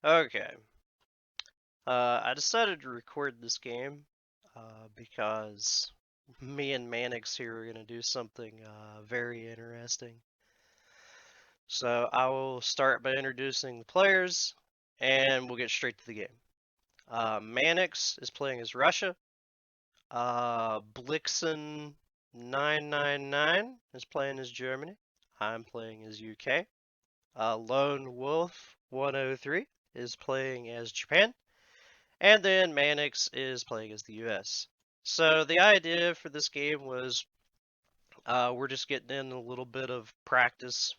Okay. I decided to record this game because me and Manix here are going to do something very interesting. So I will start by introducing the players and we'll get straight to the game. Manix is playing as Russia. Blixen 999 is playing as Germany. I'm playing as UK. Lone Wolf 103 is playing as Japan. And then Manix is playing as the US. So the idea for this game was we're just getting in a little bit of practice,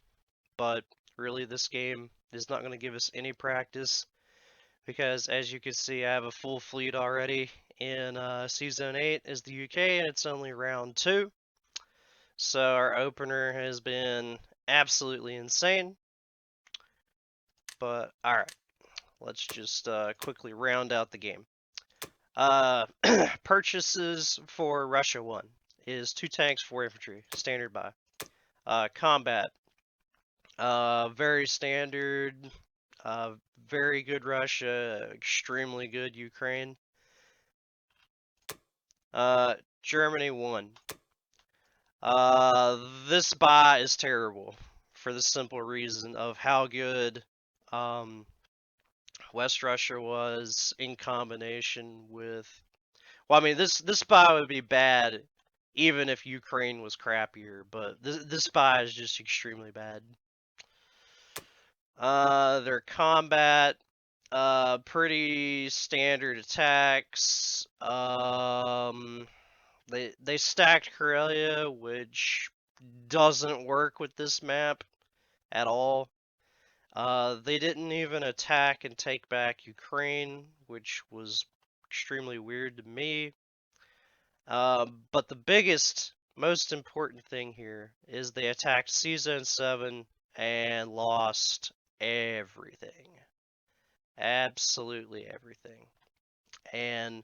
but really this game is not going to give us any practice because as you can see I have a full fleet already in Season 8 as the UK and it's only round 2. So our opener has been absolutely insane. But alright, let's just quickly round out the game. Purchases for Russia 1 is 2 tanks, 4 infantry, standard buy. Combat, very standard, uh, very good Russia, extremely good Ukraine. Germany 1. This buy is terrible for the simple reason of how good um, West Russia was in combination with. Well, I mean, this buy would be bad even if Ukraine was crappier, but this buy is just extremely bad. Their combat, pretty standard attacks. They stacked Karelia, which doesn't work with this map at all. They didn't even attack and take back Ukraine, which was extremely weird to me. But the biggest, most important thing here is they attacked Season 7 and lost everything. Absolutely everything. And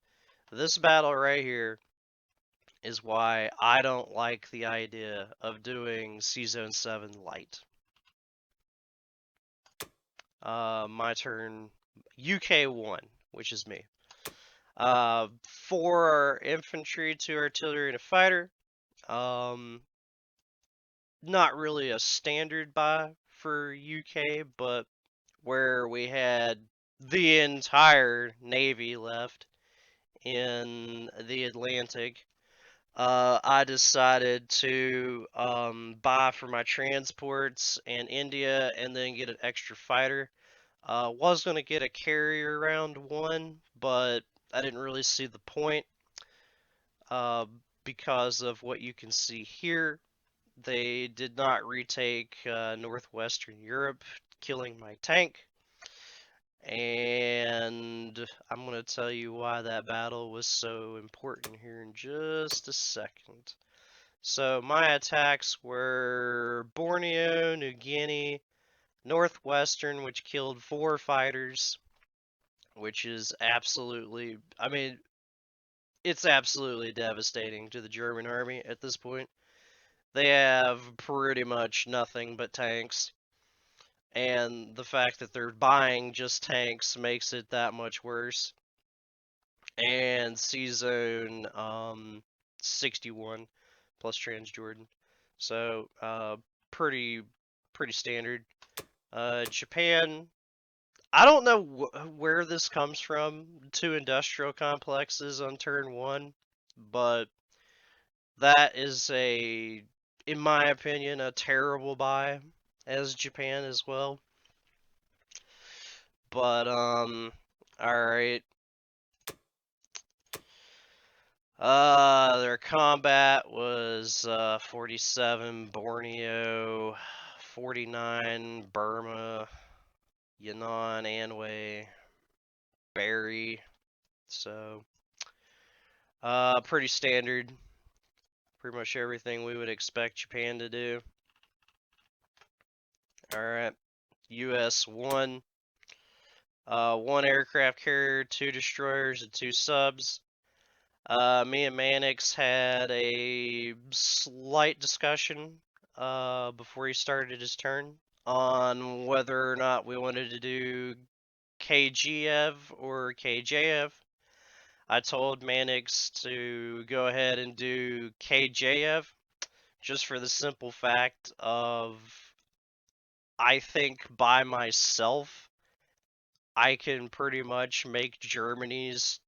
this battle right here is why I don't like the idea of doing Season 7 light. My turn, UK 1, which is me. 4 infantry, 2 artillery, and a fighter. Not really a standard buy for UK, but where we had the entire Navy left in the Atlantic, I decided to buy for my transports in India and then get an extra fighter. Was going to get a carrier round 1, but I didn't really see the point uh, because of what you can see here. They did not retake northwestern Europe, killing my tank. And I'm going to tell you why that battle was so important here in just a second. So my attacks were Borneo, New Guinea, Northwestern, which killed 4 fighters, which is absolutely, I mean, it's absolutely devastating to the German army at this point. They have pretty much nothing but tanks. And the fact that they're buying just tanks makes it that much worse. And C-Zone 61 plus Transjordan. So pretty standard. Japan, I don't know where this comes from. 2 industrial complexes on turn 1, but that is in my opinion, a terrible buy as Japan as well. But all right. Their combat was 47 Borneo, 49 Burma, Yunnan, Anhui, Bari. So pretty standard. Pretty much everything we would expect Japan to do. All right. US 1. 1 aircraft carrier, 2 destroyers, and 2 subs. Me and Manix had a slight discussion before he started his turn on whether or not we wanted to do KGF or KJF. I told Manix to go ahead and do KJF just for the simple fact of I think by myself I can pretty much make Germany's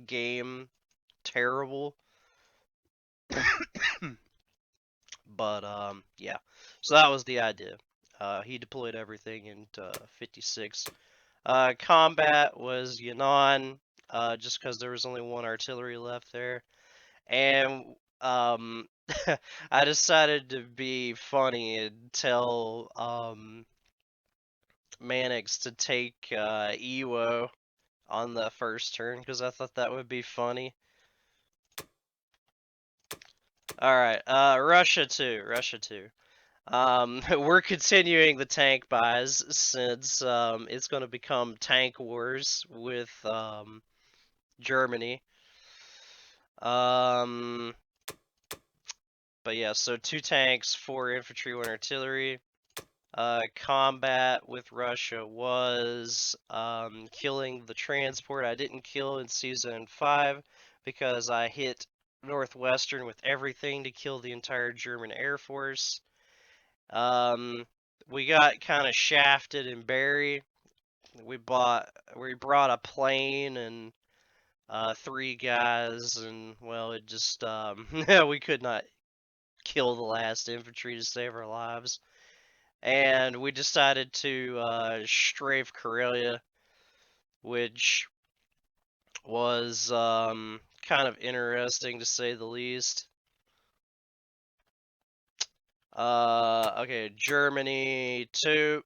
game terrible. But yeah, so that was the idea. He deployed everything in 56. Combat was Yan'an, just because there was only one artillery left there, and I decided to be funny and tell Manix to take Ewo on the first turn because I thought that would be funny. All right, Russia 2, Russia 2. We're continuing the tank buys since it's going to become tank wars with Germany. But yeah, so 2 tanks, 4 infantry, 1 artillery. Combat with Russia was killing the transport. I didn't kill in Season 5 because I hit Northwestern with everything to kill the entire German Air Force. We got kind of shafted in Barry. We brought a plane and 3 guys, and well, it just we could not kill the last infantry to save our lives. And we decided to strafe Karelia, which was kind of interesting to say the least. Okay, Germany 2.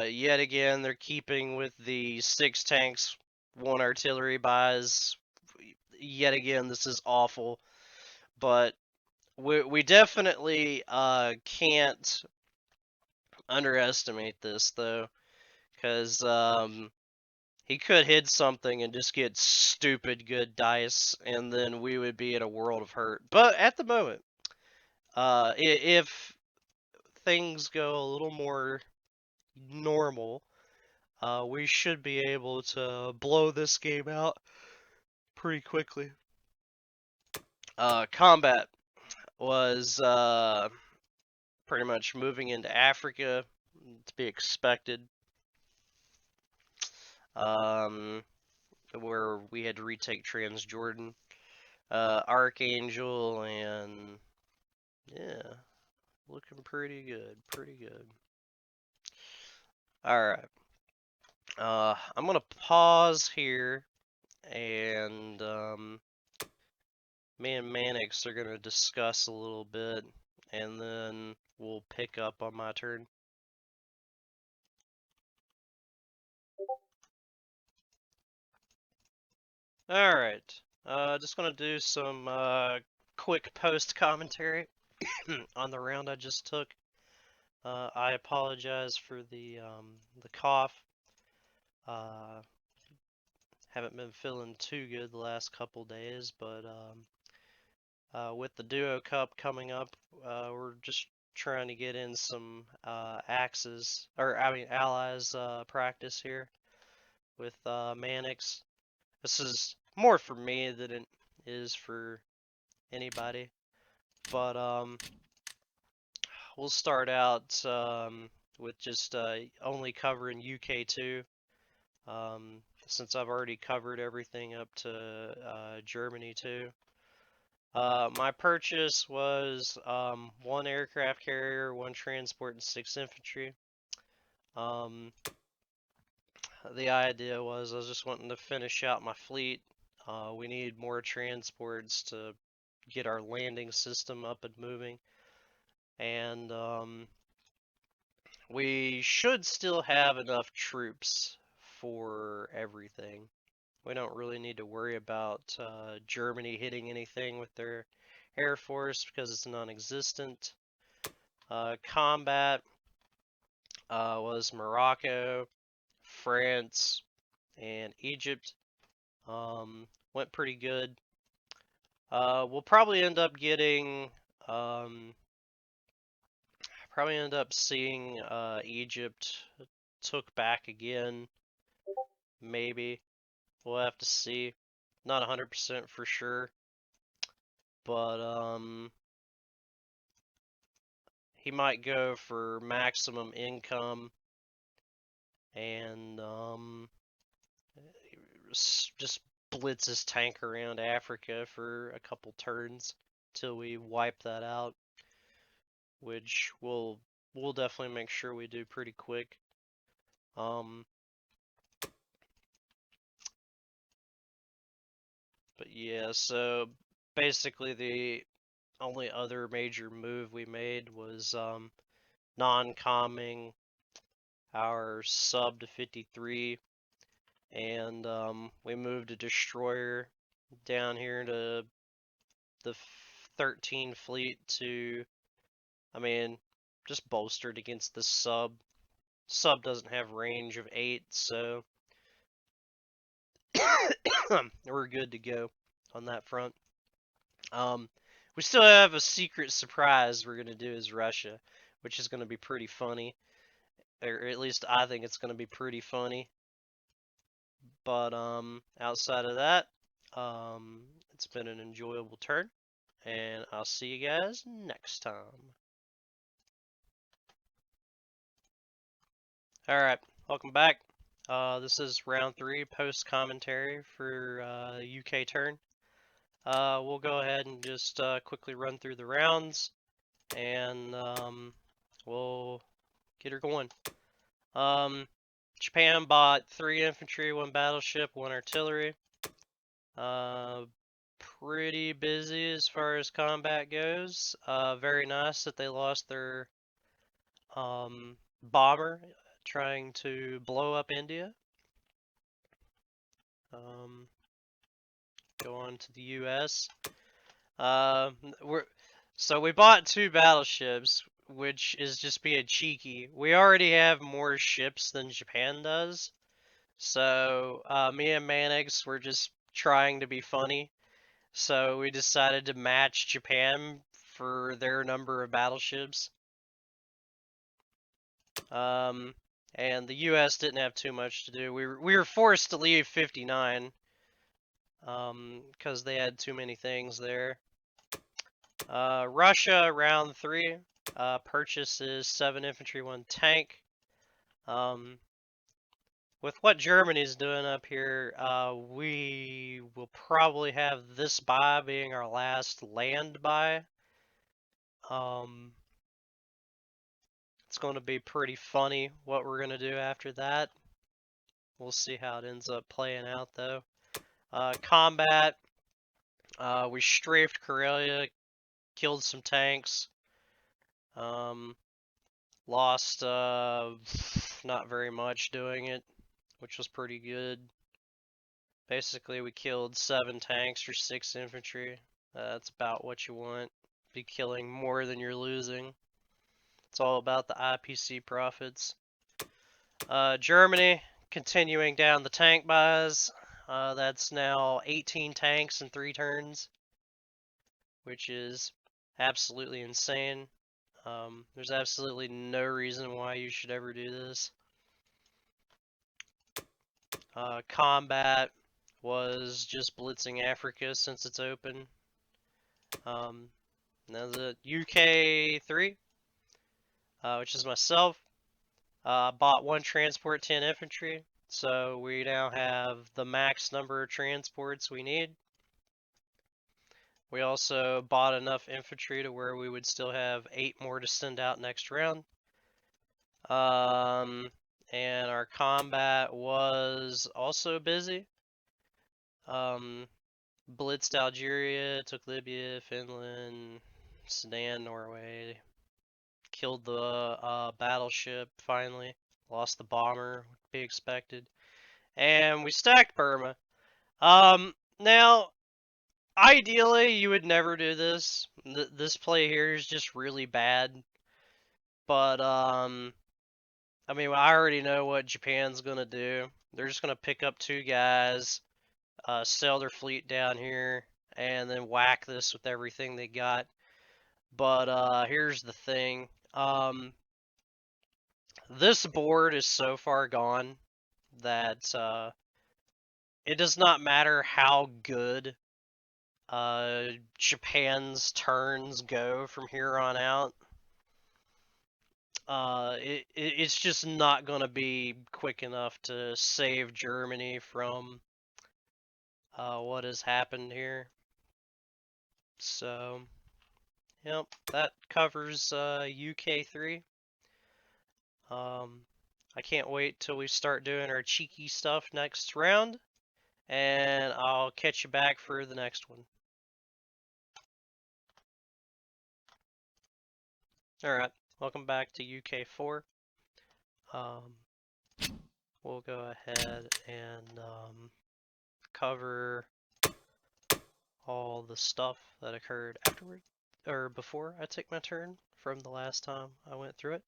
Yet again, they're keeping with the 6 tanks, 1 artillery buys. Yet again, this is awful. But we definitely can't underestimate this, though. Because he could hit something and just get stupid good dice, and then we would be in a world of hurt. But at the moment, if things go a little more normal, we should be able to blow this game out pretty quickly. Combat was pretty much moving into Africa, to be expected. Where we had to retake Transjordan, Archangel, and yeah, looking pretty good, pretty good. All right, I'm gonna pause here, and me and Manix are gonna discuss a little bit, and then we'll pick up on my turn. All right, just gonna do some quick post commentary on the round I just took. I apologize for the cough. Haven't been feeling too good the last couple days, but with the Duo Cup coming up, we're just trying to get in some allies practice here with Manix. This is more for me than it is for anybody, but we'll start out with just only covering UK2, since I've already covered everything up to Germany too. My purchase was 1 aircraft carrier, 1 transport, and 6 infantry. The idea was I was just wanting to finish out my fleet. We need more transports to get our landing system up and moving. And we should still have enough troops for everything. We don't really need to worry about Germany hitting anything with their Air Force because it's non-existent. Combat was Morocco, France, and Egypt. Went pretty good. We'll probably end up getting, probably end up seeing Egypt took back again. Maybe. We'll have to see. Not 100% for sure. But, he might go for maximum income and, just blitz his tank around Africa for a couple turns till we wipe that out, which we'll definitely make sure we do pretty quick. But yeah, so basically the only other major move we made was non-comming our sub to 53, and we moved a destroyer down here to the 13 fleet to, I mean, just bolstered against the sub. Sub doesn't have range of 8, so we're good to go on that front. We still have a secret surprise we're gonna do as Russia, which is gonna be pretty funny, or at least I think it's gonna be pretty funny. But outside of that, it's been an enjoyable turn, and I'll see you guys next time. All right, welcome back. This is round 3 post commentary for UK turn. We'll go ahead and just quickly run through the rounds, and we'll get her going. Japan bought 3 infantry, 1 battleship, 1 artillery. Pretty busy as far as combat goes. Very nice that they lost their bomber trying to blow up India. Go on to the US. So we bought 2 battleships, which is just being cheeky. We already have more ships than Japan does. So me and Manix were just trying to be funny. So we decided to match Japan for their number of battleships. And the US didn't have too much to do. We were forced to leave 59 because they had too many things there. Russia, round 3, purchases 7 infantry, 1 tank. With what Germany's doing up here, we will probably have this buy being our last land buy. It's going to be pretty funny what we're going to do after that. We'll see how it ends up playing out though. Combat, we strafed Karelia, killed some tanks. Lost not very much doing it, which was pretty good. Basically, we killed 7 tanks for 6 infantry. That's about what you want. Be killing more than you're losing. It's all about the IPC profits. Germany, continuing down the tank buys. That's now 18 tanks in 3 turns, which is absolutely insane. There's absolutely no reason why you should ever do this. Combat was just blitzing Africa since it's open. Now the UK 3, which is myself, bought 1 transport, 10 infantry. So we now have the max number of transports we need. We also bought enough infantry to where we would still have 8 more to send out next round. And our combat was also busy. Blitzed Algeria, took Libya, Finland, Sudan, Norway. Killed the battleship finally. Lost the bomber, would be expected. And we stacked Burma. Now, ideally, you would never do this. This play here is just really bad. But, I mean, I already know what Japan's gonna do. They're just gonna pick up 2 guys, sell their fleet down here, and then whack this with everything they got. But, here's the thing. This board is so far gone that it does not matter how good Japan's turns go from here on out. It's just not going to be quick enough to save Germany from what has happened here. So, yep, that covers UK3. I can't wait till we start doing our cheeky stuff next round, and I'll catch you back for the next one. Alright, welcome back to UK4. We'll go ahead and cover all the stuff that occurred afterward, or before I take my turn from the last time I went through it.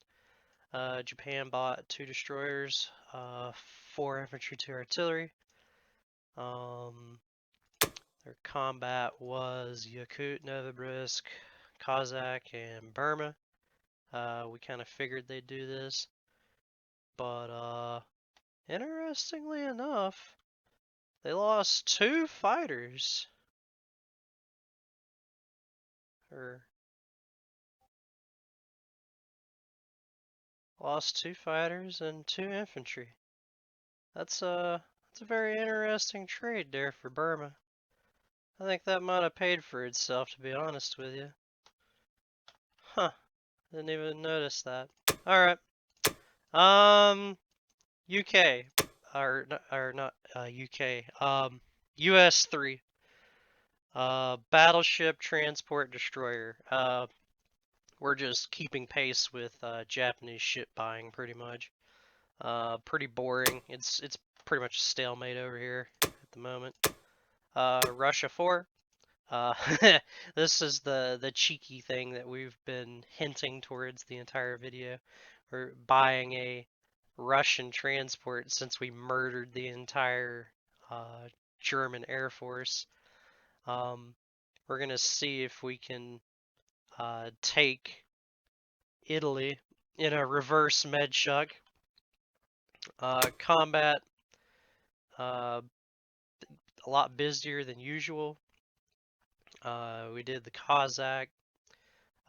Japan bought 2 destroyers, 4 infantry, 2 artillery. Their combat was Yakut, Novorossiysk, Kazakh, and Burma. We kind of figured they'd do this, but interestingly enough, they lost 2 fighters. Lost 2 fighters and 2 infantry. That's a very interesting trade there for Burma. I think that might have paid for itself, to be honest with you. Huh. Didn't even notice that. Alright. UK. Or not UK. US 3. Battleship, transport, destroyer. We're just keeping pace with Japanese ship buying, pretty much. Pretty boring. It's pretty much a stalemate over here at the moment. Russia 4. This is the cheeky thing that we've been hinting towards the entire video. We're buying a Russian transport since we murdered the entire German Air Force. We're gonna see if we can take Italy in a reverse medshug. Combat a lot busier than usual. We did the Kazakh,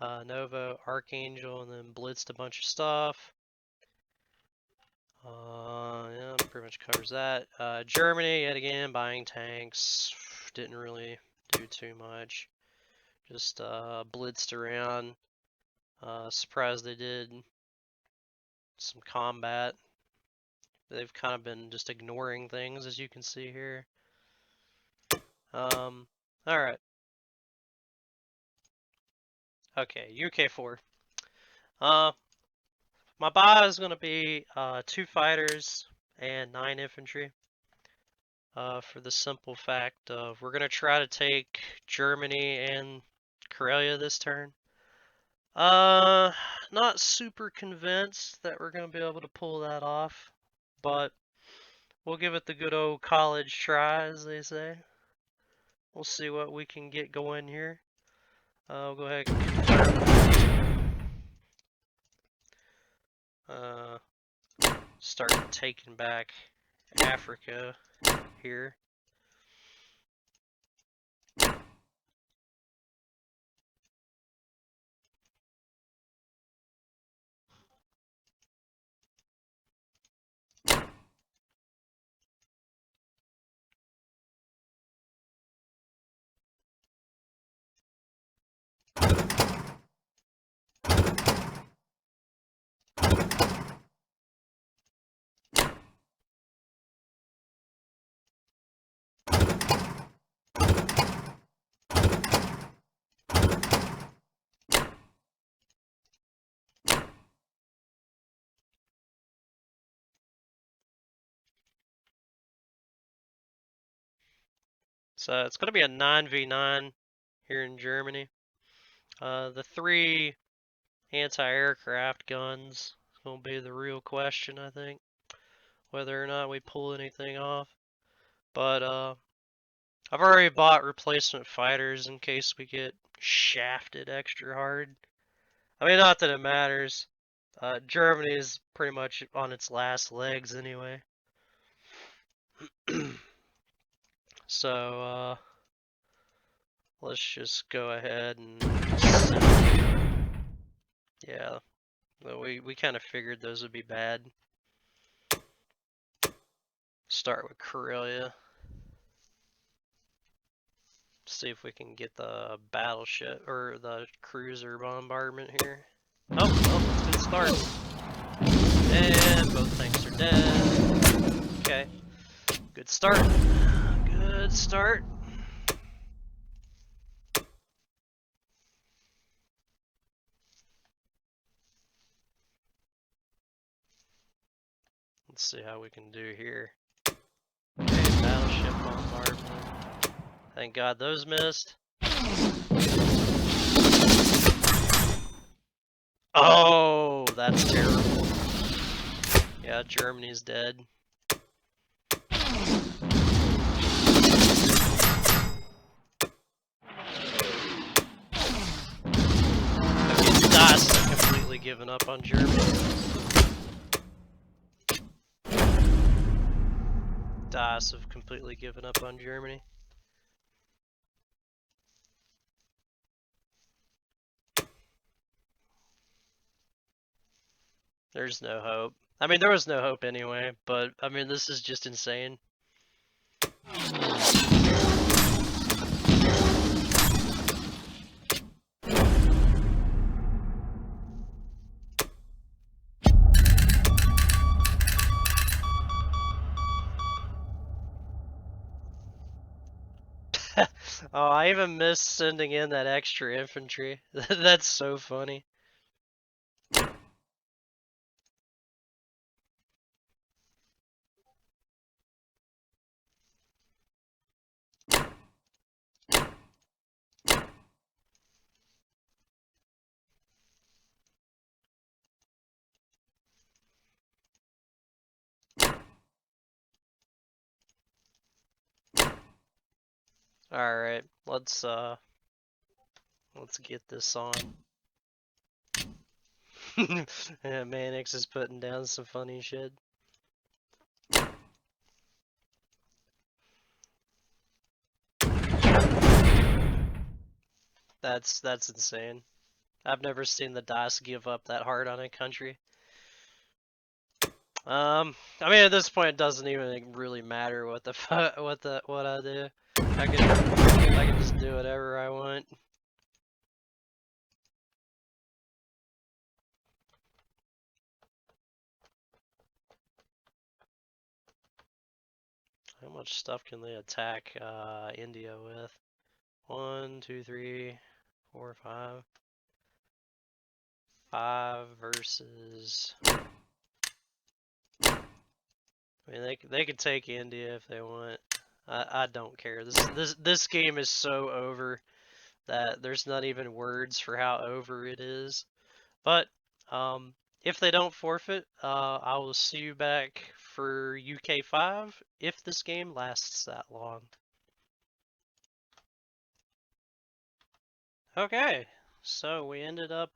Novo, Archangel, and then blitzed a bunch of stuff. Yeah, pretty much covers that. Germany, yet again, buying tanks. Didn't really do too much. Just blitzed around. Surprised they did some combat. They've kind of been just ignoring things, as you can see here. Alright. Okay, UK4. My buy is going to be 2 fighters and 9 infantry. For the simple fact of we're going to try to take Germany and Karelia this turn. Not super convinced that we're going to be able to pull that off, but we'll give it the good old college try, as they say. We'll see what we can get going here. We'll go ahead and start taking back Africa here. So it's going to be a 9v9 here in Germany. The 3 anti-aircraft guns is going to be the real question, I think. Whether or not we pull anything off. But I've already bought replacement fighters in case we get shafted extra hard. I mean, not that it matters. Germany is pretty much on its last legs anyway. So, let's just go ahead and yeah, we kind of figured those would be bad. Start with Karelia. See if we can get the battleship or the cruiser bombardment here. Oh, well, that's a good start. And both tanks are dead. Okay, good start. Good start. Let's see how we can do here. Okay, battleship bombardment. Thank God those missed. Oh, that's terrible. Yeah, Germany's dead. Okay, DOS have completely given up on Germany. DOS have completely given up on Germany. There's no hope. I mean, there was no hope anyway, but I mean, this is just insane. Oh, I even missed sending in that extra infantry. That's so funny. Alright, let's get this on. Yeah, Manix is putting down some funny shit. That's insane. I've never seen the DOS give up that hard on a country. I mean, at this point, it doesn't even really matter what what I do. I can just do whatever I want. How much stuff can they attack India with? 1, 2, 3, 4, 5. 5 versus. I mean, they could take India if they want. I don't care. This game is so over that there's not even words for how over it is. But if they don't forfeit, I will see you back for UK 5 if this game lasts that long. Okay, so we ended up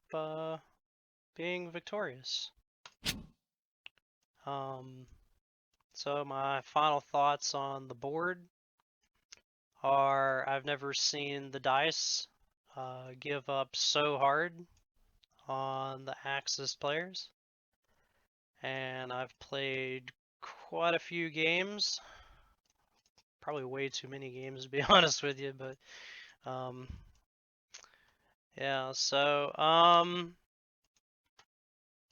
being victorious. So my final thoughts on the board are I've never seen the dice give up so hard on the Axis players, and I've played quite a few games, probably way too many games to be honest with you, but yeah, so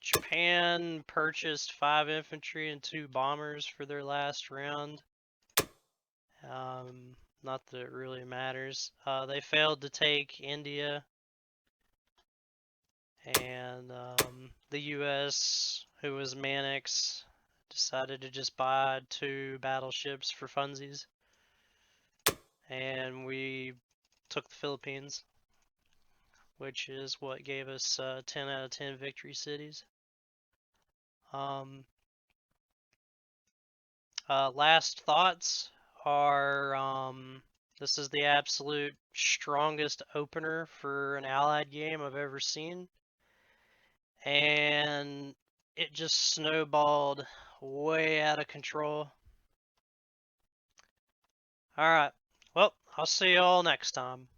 Japan purchased 5 infantry and 2 bombers for their last round. Not that it really matters. They failed to take India, and the US, who was Manix, decided to just buy 2 battleships for funsies, and we took the Philippines, which is what gave us 10 out of 10 victory cities. Last thoughts are this is the absolute strongest opener for an Allied game I've ever seen. and it just snowballed way out of control. Alright, well, I'll see y'all next time.